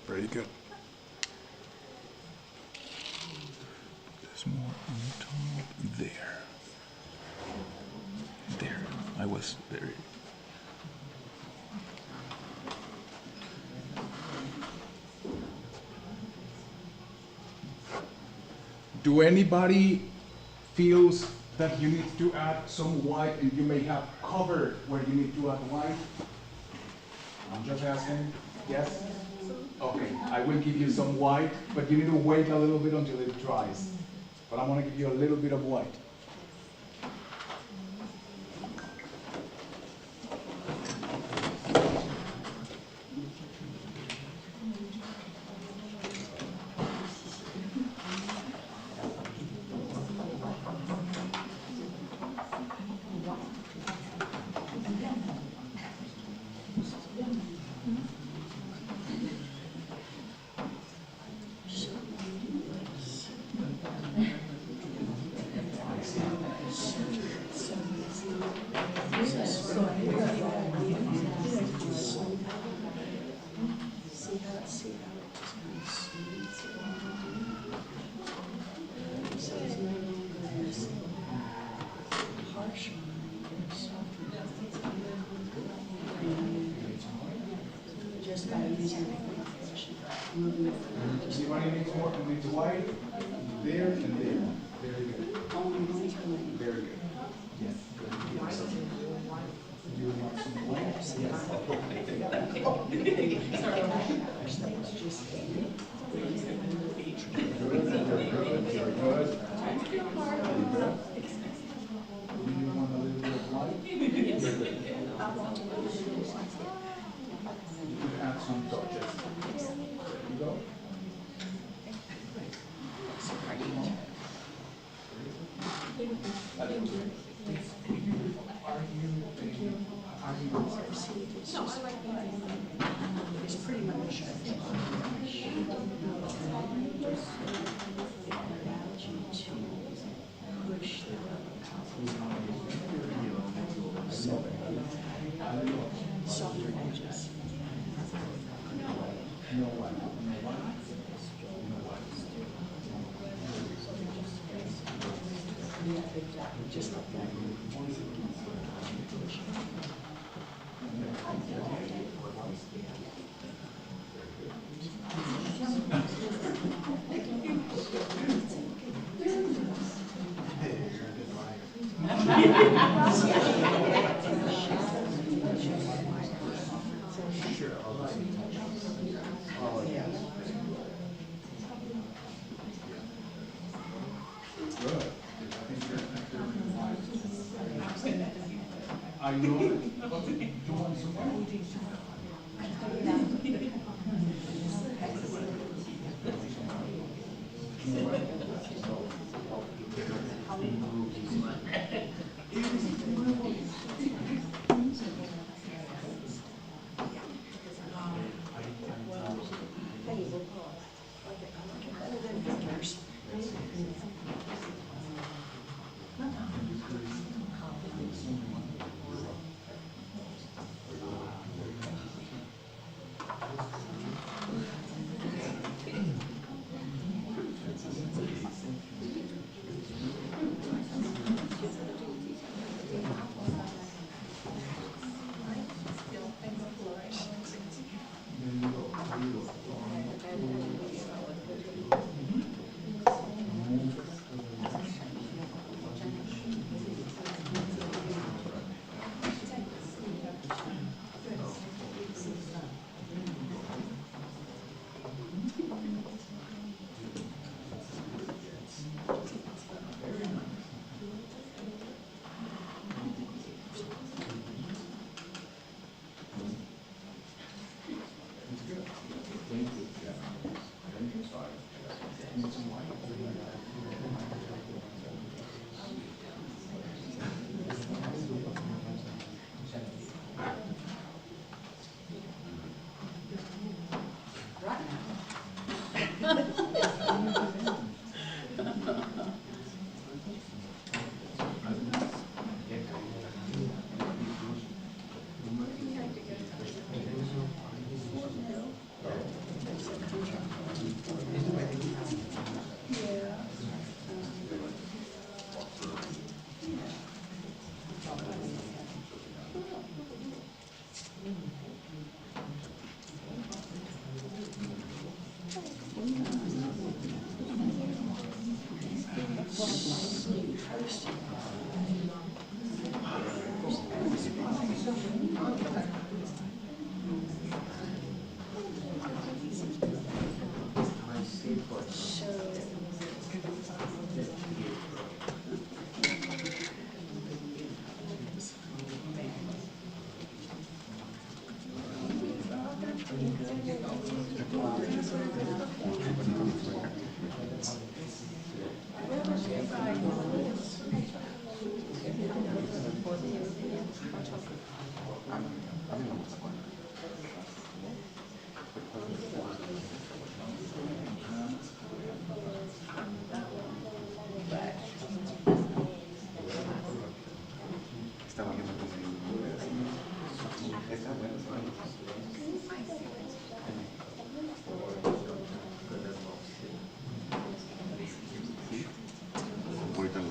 Very good. There's more on top. There. There. I was very... Do anybody feels that you need to add some white and you may have covered where you need to add white? I'm just asking. Yes? Okay, I will give you some white, but you need to wait a little bit until it dries. But I want to give you a little bit of white. Anybody needs more, needs white? There and there. Very good. Very good. Yes. You want some white? Add some touches. There you go. I know it. You want some more? Un poquito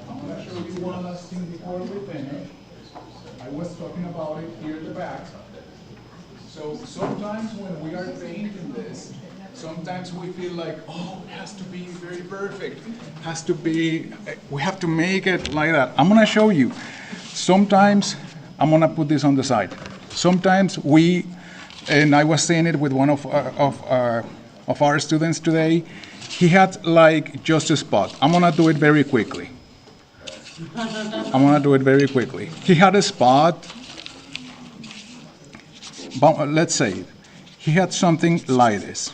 I'm going to show you one last thing before we finish. I was talking about it here at the back. So sometimes when we are painting this, sometimes we feel like, oh, it has to be very perfect. Has to be, we have to make it like that. I'm going to show you. Sometimes, I'm going to put this on the side. Sometimes and I was saying it with one of our students today, he had like just a spot. I'm going to do it very quickly. He had a spot, but let's say he had something like this.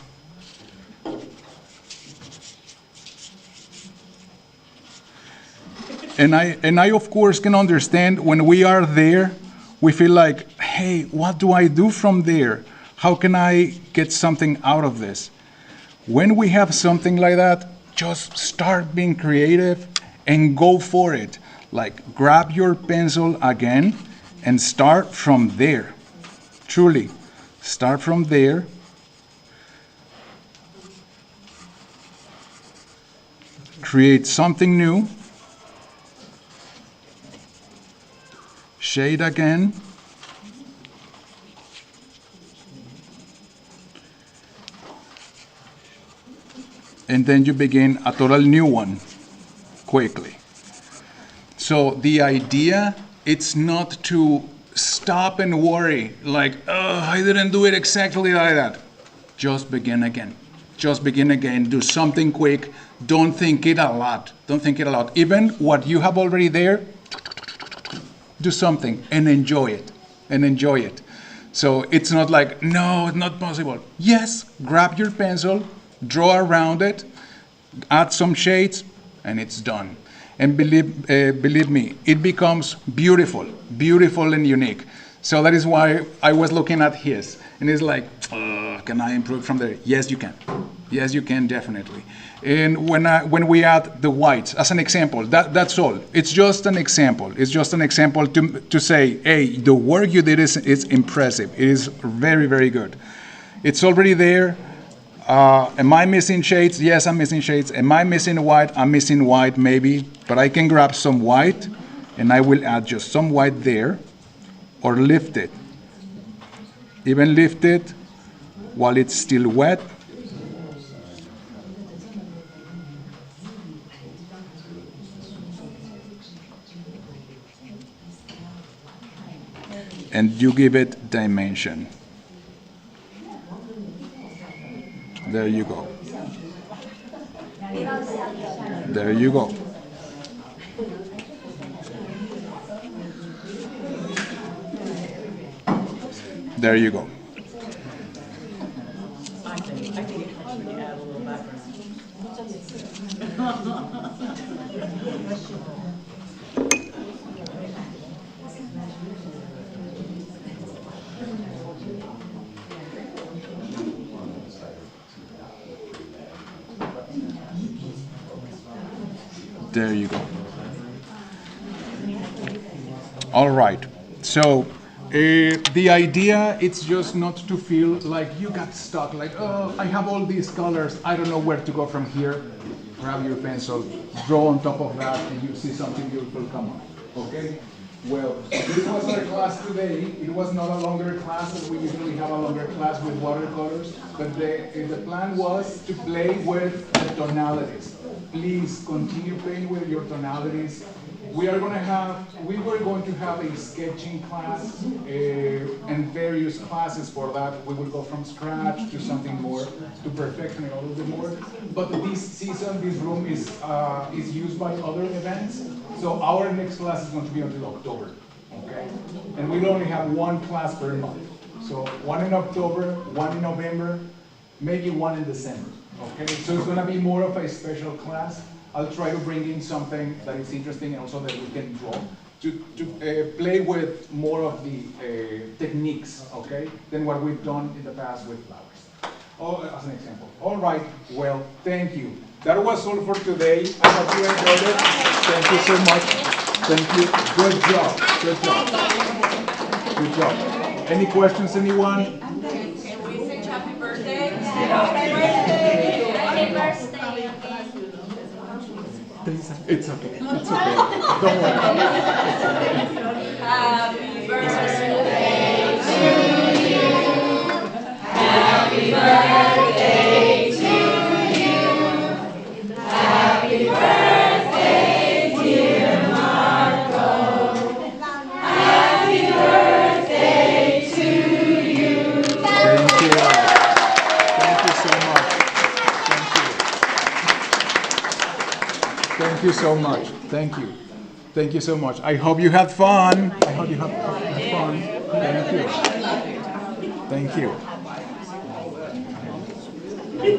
And I of course can understand when we are there, we feel like, hey, what do I do from there? How can I get something out of this? When we have something like that, just start being creative and go for it. Like, grab your pencil again and start from there. Truly, start from there. Create something new. Shade again. And then you begin a total new one quickly. So the idea, it's not to stop and worry, like, oh, I didn't do it exactly like that. Just begin again. Just begin again. Do something quick. Don't think it a lot. Don't think it a lot. Even what you have already there, do something and enjoy it. And enjoy it. So it's not like, no, it's not possible. Yes, grab your pencil, draw around it, add some shades, and it's done. And believe me, it becomes beautiful, beautiful and unique. So that is why I was looking at his, and it's like, can I improve from there? Yes, you can. Yes, you can, definitely. And when we add the whites, as an example, that's all. It's just an example. It's just an example to say, hey, the work you did is impressive. It is very, very good. It's already there. Am I missing shades? Yes, I'm missing shades. Am I missing white? I'm missing white, maybe. But I can grab some white, and I will add just some white there, or lift it. Even lift it while it's still wet. And you give it dimension. There you go. There you go. There you go. There you go. All right. So the idea, it's just not to feel like you got stuck, like, oh, I have all these colors, I don't know where to go from here. Grab your pencil, draw on top of that, and you see something beautiful come up. Okay? Well, this was our class today. It was not a longer class, as we usually have a longer class with watercolors, but the plan was to play with the tonalities. Please continue playing with your tonalities. We were going to have a sketching class and various classes for that. We will go from scratch to something more, to perfecting it a little bit more. But this season, this room is used by other events. So our next class is going to be until October, okay? And we'll only have one class per month. So one in October, one in November, maybe one in December, Okay, so it's going to be more of a special class. I'll try to bring in something that is interesting and also that we can draw to play with more of the techniques, okay, than what we've done in the past with flowers. Oh, as an example. All right, well, thank you. That was all for today. I hope you enjoyed it. Thank you so much. Thank you. Good job. Good job. Good job. Any questions, anyone? Can we sing happy birthday? Happy birthday! Happy birthday! It's okay. It's okay. Don't worry. Happy birthday to you. Happy birthday to you. Happy birthday, dear Marco. Happy birthday to you. Thank you. Thank you so much. Thank you so much. Thank you. Thank you so much. I hope you had fun. I hope you had fun. Thank you. Thank you. Very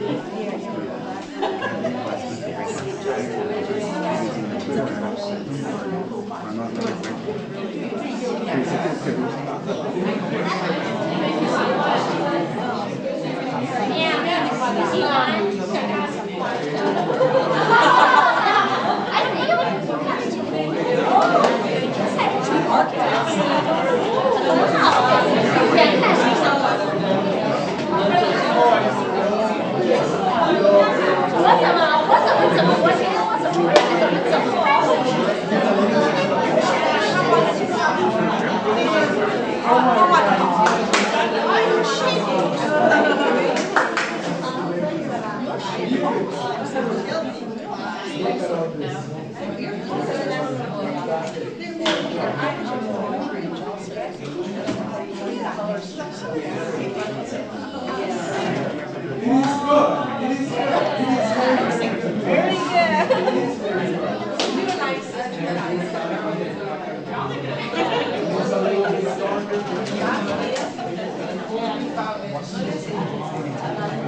good.